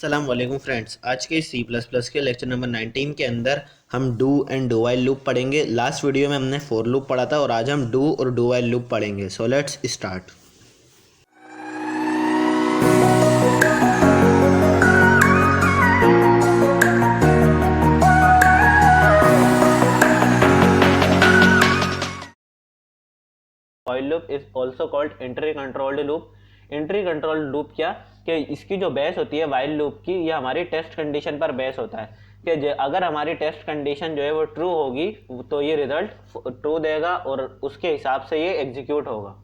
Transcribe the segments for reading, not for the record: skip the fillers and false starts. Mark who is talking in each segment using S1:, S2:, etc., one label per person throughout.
S1: अस्सलाम वालेकुम फ्रेंड्स। आज के सी प्लस प्लस के लेक्चर नंबर 19 के अंदर हम do and do while loop पढ़ेंगे। लास्ट वीडियो में हमने फॉर लूप पढ़ा था और आज हम डू और डू वाइल लूप पढ़ेंगे। So let's start.
S2: while loop is also called entry controlled loop। entry controlled loop क्या कि इसकी जो बेस होती है while loop की, ये हमारी टेस्ट कंडीशन पर बेस होता है कि अगर हमारी टेस्ट कंडीशन जो है वो ट्रू होगी तो ये रिजल्ट ट्रू देगा और उसके हिसाब से ये एग्जीक्यूट होगा।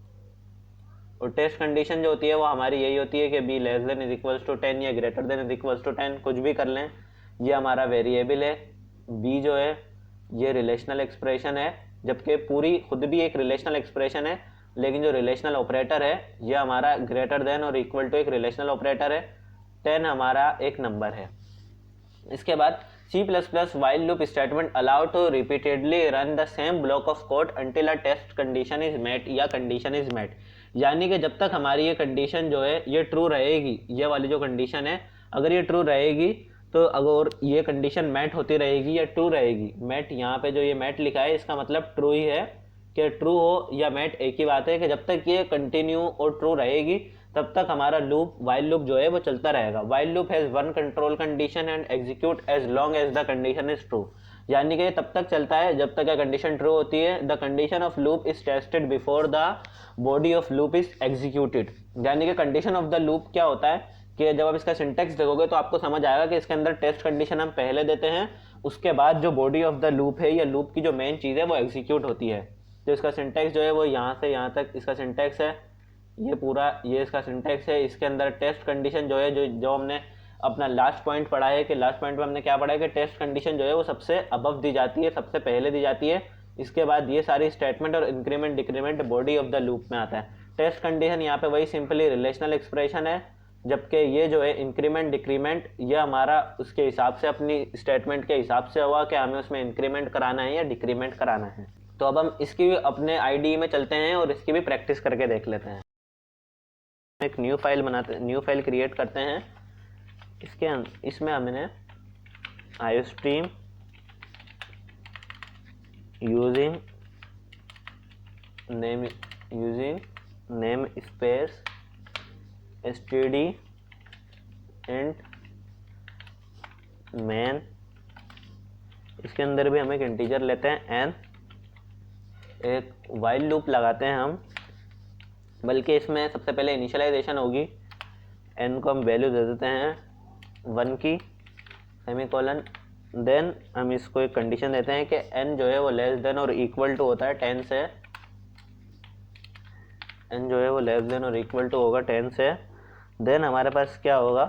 S2: और टेस्ट कंडीशन जो होती है वो हमारी यही होती है कि B less than is equals to 10 या greater than is equals to 10, कुछ भी कर लें। ये हमारा वेरिएबल है, बी जो है ये रिलेशनल एक्सप्रेशन है, जबकि पूरी खुद भी एक रिलेशनल एक्सप्रेशन है, लेकिन जो रिलेशनल ऑपरेटर है ये हमारा ग्रेटर देन और इक्वल टू एक रिलेशनल ऑपरेटर है। 10 हमारा एक नंबर है। इसके बाद C++ while loop statement allow to repeatedly run the same block of code until a test condition is met या condition is met। यानी कि जब तक हमारी ये कंडीशन जो है ये ट्रू रहेगी, ये वाली जो कंडीशन है अगर ये ट्रू रहेगी तो अगर ये कंडीशन मैट होती रहेगी या ट्रू रहेगी। मैट यहाँ पे जो ये मैट लिखा है इसका मतलब ट्रू ही है कि ट्रू हो या मैट एक ही बात है कि जब तक ये कंटिन्यू और ट्रू रहेगी तब तक हमारा लूप वाइल लूप जो है वो चलता रहेगा। While loop has one control condition and execute as long as the condition is true. यानी कि तब तक चलता है जब तक कंडीशन ट्रू होती है। The condition of loop is tested before the body of loop is executed. यानी कि कंडीशन ऑफ द लूप क्या होता है कि जब आप इसका सिंटेक्स देखोगे तो आपको समझ आएगा कि इसके अंदर टेस्ट कंडीशन हम पहले देते हैं, उसके बाद जो बॉडी ऑफ द लूप है या लूप की जो मेन चीज़ है वो एग्जीक्यूट होती है। तो इसका सिंटेक्स जो है वो यहाँ से यहाँ तक इसका सिंटेक्स है, ये पूरा ये इसका सिंटेक्स है। इसके अंदर टेस्ट कंडीशन जो है जो हमने अपना लास्ट पॉइंट पढ़ा है कि लास्ट पॉइंट में हमने क्या पढ़ा है कि टेस्ट कंडीशन जो है वो सबसे अबव दी जाती है, सबसे पहले दी जाती है। इसके बाद ये सारी स्टेटमेंट और increment decrement body of the loop में आता है। टेस्ट कंडीशन यहाँ पे वही सिंपली रिलेशनल एक्सप्रेशन है, जबकि ये जो है इंक्रीमेंट डिक्रीमेंट ये हमारा उसके हिसाब से अपनी स्टेटमेंट के हिसाब से हुआ कि हमें उसमें इंक्रीमेंट कराना है या डिक्रीमेंट कराना है। तो अब हम इसकी अपने आईडी में चलते हैं और इसकी भी प्रैक्टिस करके देख लेते हैं। एक न्यू फाइल क्रिएट करते हैं। इसमें हमने iostream using name space std and man. इसके अंदर भी हम एक इंटीजर लेते हैं n, एक वाइल लूप लगाते हैं हम, बल्कि इसमें सबसे पहले इनिशियलाइजेशन होगी। n को हम वैल्यू दे देते हैं 1 की सेमीकोलन। देन हम इसको एक कंडीशन देते हैं कि n जो है वो लेस देन और इक्वल टू होता है 10 से। n जो है वो लेस देन और इक्वल टू होगा 10 से। देन हमारे पास क्या होगा,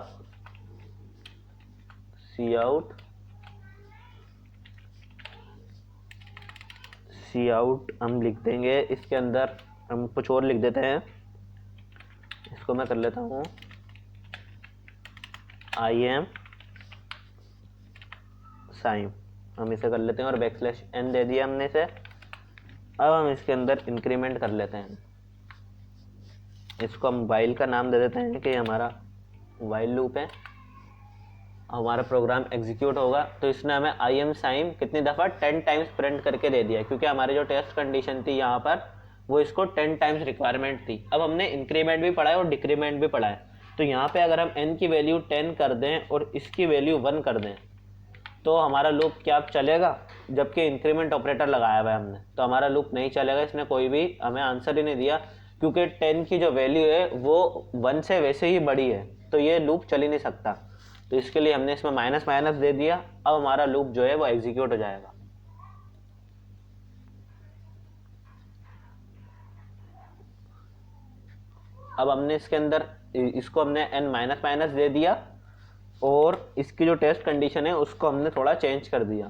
S2: सी आउट हम लिख देंगे। इसके अंदर हम कुछ और लिख देते हैं, इसको मैं कर लेता हूँ आई एम साइम, हम इसे कर लेते हैं और बैकस्लैश n दे दिया हमने इसे। अब हम इसके अंदर इंक्रीमेंट कर लेते हैं, इसको हम वाइल का नाम दे देते हैं कि हमारा वाइल लूप है, हमारा प्रोग्राम एग्जीक्यूट होगा। तो इसने हमें आई एम साइम कितनी दफ़ा 10 टाइम्स प्रिंट करके दे दिया, क्योंकि हमारी जो टेस्ट कंडीशन थी यहाँ पर वो इसको 10 टाइम्स रिक्वायरमेंट थी। अब हमने इंक्रीमेंट भी पढ़ा है और डिक्रीमेंट भी पढ़ा है। तो यहाँ पे अगर हम n की वैल्यू 10 कर दें और इसकी वैल्यू 1 कर दें तो हमारा लूप क्या चलेगा, जबकि इंक्रीमेंट ऑपरेटर लगाया हुआ है हमने, तो हमारा लूप नहीं चलेगा। इसने कोई भी हमें आंसर ही नहीं दिया, क्योंकि 10 की जो वैल्यू है वो 1 से वैसे ही बड़ी है, तो ये लूप चल ही नहीं सकता। तो इसके लिए हमने इसमें माइनस माइनस दे दिया। अब हमारा लूप जो है वो एग्जीक्यूट हो जाएगा। अब हमने इसके अंदर इसको हमने n माइनस माइनस दे दिया और इसकी जो टेस्ट कंडीशन है उसको हमने थोड़ा चेंज कर दिया।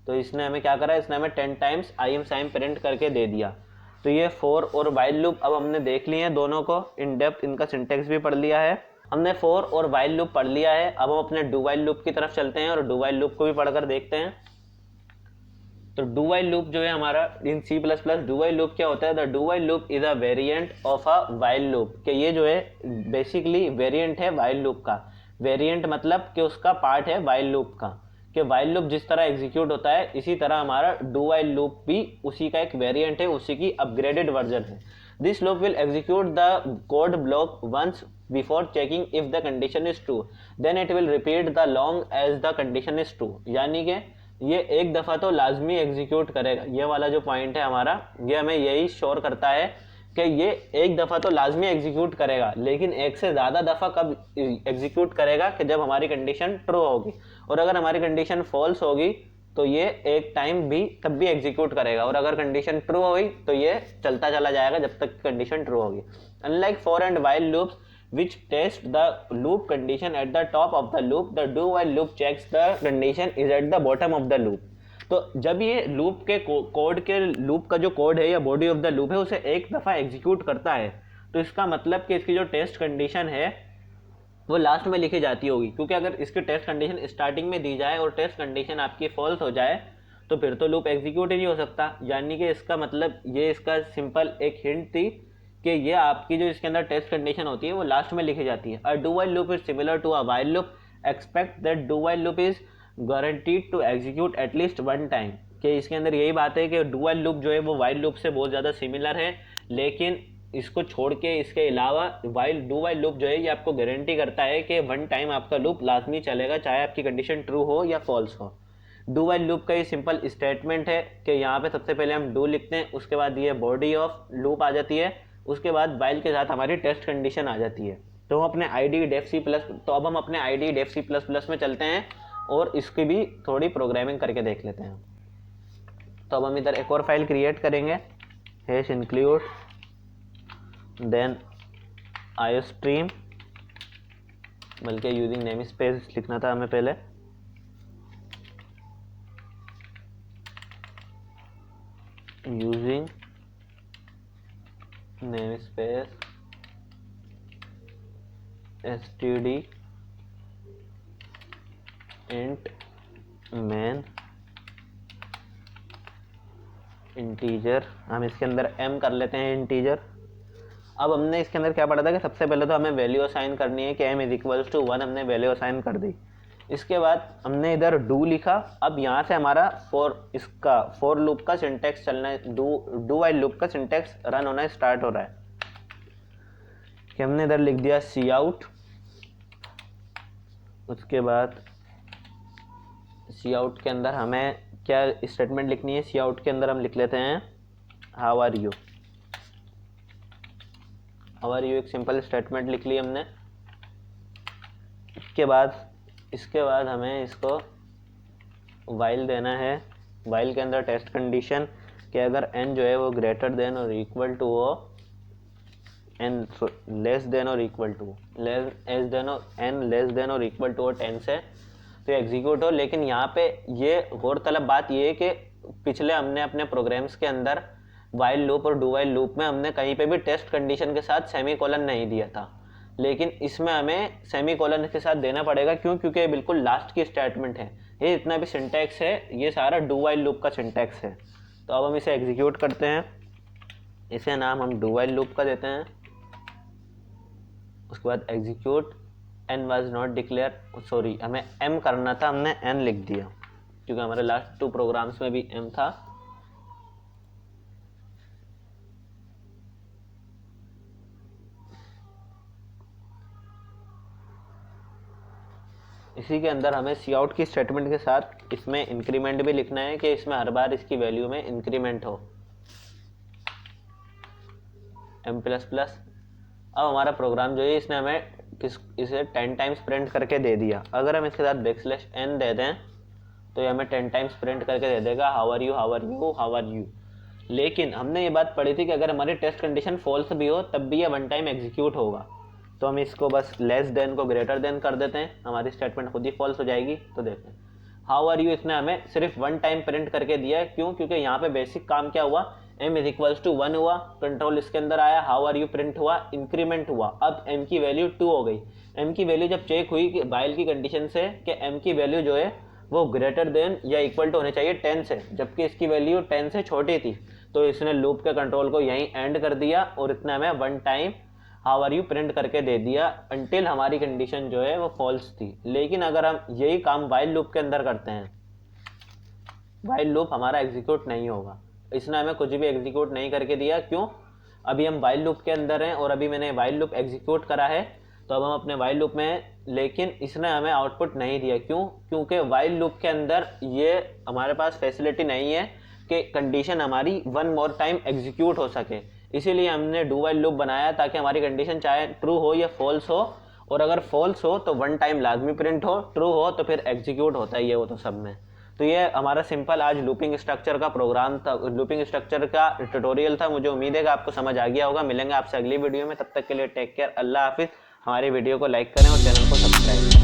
S2: तो इसने हमें क्या करा, इसने हमें 10 times I am Saim print करके दे दिया। तो ये फॉर और वाइल लूप अब हमने देख लिए हैं, दोनों को इन डेप्थ, इनका सिंटेक्स भी पढ़ लिया है हमने। फॉर और वाइल लूप पढ़ लिया है। अब हम अपने डू वाइल लूप की तरफ चलते हैं और डू वाइल लूप को भी पढ़कर देखते हैं। तो डू वाइल लूप जो है हमारा in C plus plus, do while loop क्या होता है, the do while loop is a variant of a while loop. कि ये जो है बेसिकली वेरिएंट है वाइल लूप का। वेरिएंट मतलब कि उसका पार्ट है वाइल लूप का, कि वाइल लूप जिस तरह एग्जीक्यूट होता है इसी तरह हमारा डू वाइल लूप भी उसी का एक वेरिएंट है, उसी की अपग्रेडेड वर्जन है। This loop will execute the code block once before checking if the condition is true, then it will repeat the long as the condition is true. यानी कि ये एक दफ़ा तो लाजमी एग्जीक्यूट करेगा, ये वाला जो पॉइंट है हमारा ये हमें यही श्योर करता है कि ये एक दफ़ा तो लाजमी एग्जीक्यूट करेगा, लेकिन एक से ज़्यादा दफ़ा कब एग्जीक्यूट करेगा कि जब हमारी कंडीशन ट्रू होगी, और अगर हमारी कंडीशन फॉल्स होगी तो ये एक टाइम भी तब भी एग्जीक्यूट करेगा, और अगर कंडीशन ट्रू हुई तो ये चलता चला जाएगा जब तक कंडीशन ट्रू होगी। Unlike for and while loops which test the loop condition at the top of the loop, the do while loop checks the condition is at the bottom of the loop। तो जब ये loop के code के loop का जो code है या body of the loop है उसे एक दफ़ा एग्जीक्यूट करता है, तो इसका मतलब कि इसकी जो टेस्ट कंडीशन है वो लास्ट में लिखी जाती होगी, क्योंकि अगर इसकी टेस्ट कंडीशन स्टार्टिंग में दी जाए और टेस्ट कंडीशन आपकी फॉल्स हो जाए तो फिर तो लूप एग्जीक्यूट ही नहीं हो सकता। यानी कि इसका मतलब ये इसका सिंपल एक हिंट थी कि ये आपकी जो इसके अंदर टेस्ट कंडीशन होती है वो लास्ट में लिखी जाती है। A do while loop is similar to a while loop, expect that do while loop is guaranteed to execute at least one time, कि इसके अंदर यही बात है कि डू वाइल लूप जो है वो वाइल लूप से बहुत ज़्यादा सिमिलर है, लेकिन इसको छोड़ के इसके अलावा डू वाइल लूप जो है ये आपको गारंटी करता है कि वन टाइम आपका लूप लाजमी चलेगा, चाहे आपकी कंडीशन ट्रू हो या फॉल्स हो। डू वाइल लूप का ये सिंपल स्टेटमेंट है कि यहाँ पे सबसे पहले हम डू लिखते हैं, उसके बाद ये बॉडी ऑफ लूप आ जाती है, उसके बाद वाइल के साथ हमारी टेस्ट कंडीशन आ जाती है। तो हम अपने ID डेफ सी प्लस तो अब हम अपने ID Dev C plus plus में चलते हैं और इसकी भी थोड़ी प्रोग्रामिंग करके देख लेते हैं। तो अब हम इधर एक और फाइल क्रिएट करेंगे, हैश इंक्लूड देन आयोस्ट्रीम, बल्कि यूजिंग नेम स्पेस लिखना था हमें पहले, using namespace std int main integer, हम इसके अंदर m कर लेते हैं इंटीजर। अब हमने इसके अंदर क्या पढ़ा था कि सबसे पहले तो हमें वैल्यू असाइन करनी है कि m इज इक्वल्स टू 1, हमने वैल्यू असाइन कर दी। इसके बाद हमने इधर डू लिखा। अब यहाँ से हमारा फॉर लूप का सिंटेक्स चलना है, डू वाइल लूप का सिंटेक्स रन होना स्टार्ट हो रहा है कि हमने इधर लिख दिया सी आउट। उसके बाद सी आउट के अंदर हमें क्या स्टेटमेंट लिखनी है, सी आउट के अंदर हम लिख लेते हैं how are you. How are you एक सिंपल स्टेटमेंट लिख ली हमने। इसके बाद हमें इसको वाइल देना है। वाइल के अंदर टेस्ट कंडीशन कि अगर n जो है वो ग्रेटर देन और इक्वल टू हो, n लेस देन और equal to n less than और इक्वल टू हो 10 से, तो एग्जीक्यूट हो। लेकिन यहाँ पे ये गौरतलब बात ये है कि पिछले हमने अपने प्रोग्राम्स के अंदर वाइल लूप और डू वाइल लूप में हमने कहीं पे भी टेस्ट कंडीशन के साथ सेमीकोलन नहीं दिया था, लेकिन इसमें हमें सेमीकोलन के साथ देना पड़ेगा। क्यों? क्योंकि ये बिल्कुल लास्ट की स्टेटमेंट है। ये इतना भी सिंटैक्स है ये सारा डू वाइल लूप का सिंटैक्स है। तो अब हम इसे एग्जीक्यूट करते हैं। इसे नाम हम डू वाइल लूप का देते हैं। उसके बाद execute n was not declare, sorry हमें m करना था, हमने n लिख दिया क्योंकि हमारे लास्ट 2 प्रोग्राम्स में भी m था। इसी के अंदर हमें सी आउट की स्टेटमेंट के साथ इसमें इंक्रीमेंट भी लिखना है कि इसमें हर बार इसकी वैल्यू में इंक्रीमेंट हो m++। अब हमारा प्रोग्राम जो है इसने हमें इसे 10 टाइम्स प्रिंट करके दे दिया। अगर हम इसके साथ \n दे दें तो ये हमें 10 टाइम्स प्रिंट करके दे देगा how are you how are you how are you. लेकिन हमने ये बात पढ़ी थी कि अगर हमारी टेस्ट कंडीशन फॉल्स भी हो तब भी ये 1 टाइम एग्जीक्यूट होगा। तो हम इसको बस लेस देन को ग्रेटर देन कर देते हैं, हमारी स्टेटमेंट खुद ही फॉल्स हो जाएगी। तो देखते हैं हाउ आर यू इसने हमें सिर्फ 1 टाइम प्रिंट करके दिया है। क्यों? क्योंकि यहाँ पे बेसिक काम क्या हुआ, m इज इक्वल्स टू 1 हुआ, कंट्रोल इसके अंदर आया, हाउ आर यू प्रिंट हुआ, इंक्रीमेंट हुआ। अब m की वैल्यू 2 हो गई। m की वैल्यू जब चेक हुई कि वाइल की कंडीशन से कि m की वैल्यू जो है वो ग्रेटर देन या इक्वल टू होने चाहिए 10 से, जबकि इसकी वैल्यू 10 से छोटी थी, तो इसने लूप के कंट्रोल को यहीं एंड कर दिया और इतना हमें 1 time how are you print करके दे दिया अंटिल हमारी कंडीशन जो है वो फॉल्स थी। लेकिन अगर हम यही काम वाइल लूप के अंदर करते हैं, वाइल लूप हमारा एग्जीक्यूट नहीं होगा। इसने हमें कुछ भी एग्जीक्यूट नहीं करके दिया। क्यों? अभी हम वाइल लूप के अंदर हैं और अभी मैंने वाइल लूप एग्जीक्यूट करा है, तो अब हम अपने वाइल लूप में, लेकिन इसने हमें आउटपुट नहीं दिया। क्यों? क्योंकि वाइल लूप के अंदर ये हमारे पास फैसिलिटी नहीं है कि कंडीशन हमारी वन मोर टाइम एग्जीक्यूट हो सके। इसीलिए हमने डू वाइल लूप बनाया ताकि हमारी कंडीशन चाहे ट्रू हो या फॉल्स हो, और अगर फॉल्स हो तो वन टाइम लाजमी प्रिंट हो, ट्रू हो तो फिर एग्जीक्यूट होता ही है वो तो सब में। तो ये हमारा सिंपल आज लूपिंग स्ट्रक्चर का प्रोग्राम था, लूपिंग स्ट्रक्चर का ट्यूटोरियल था। मुझे उम्मीद है कि आपको समझ आ गया होगा। मिलेंगे आपसे अगली वीडियो में, तब तक के लिए टेक केयर, अल्लाह हाफिज़। हमारी वीडियो को लाइक करें और चैनल को सब्सक्राइब करें।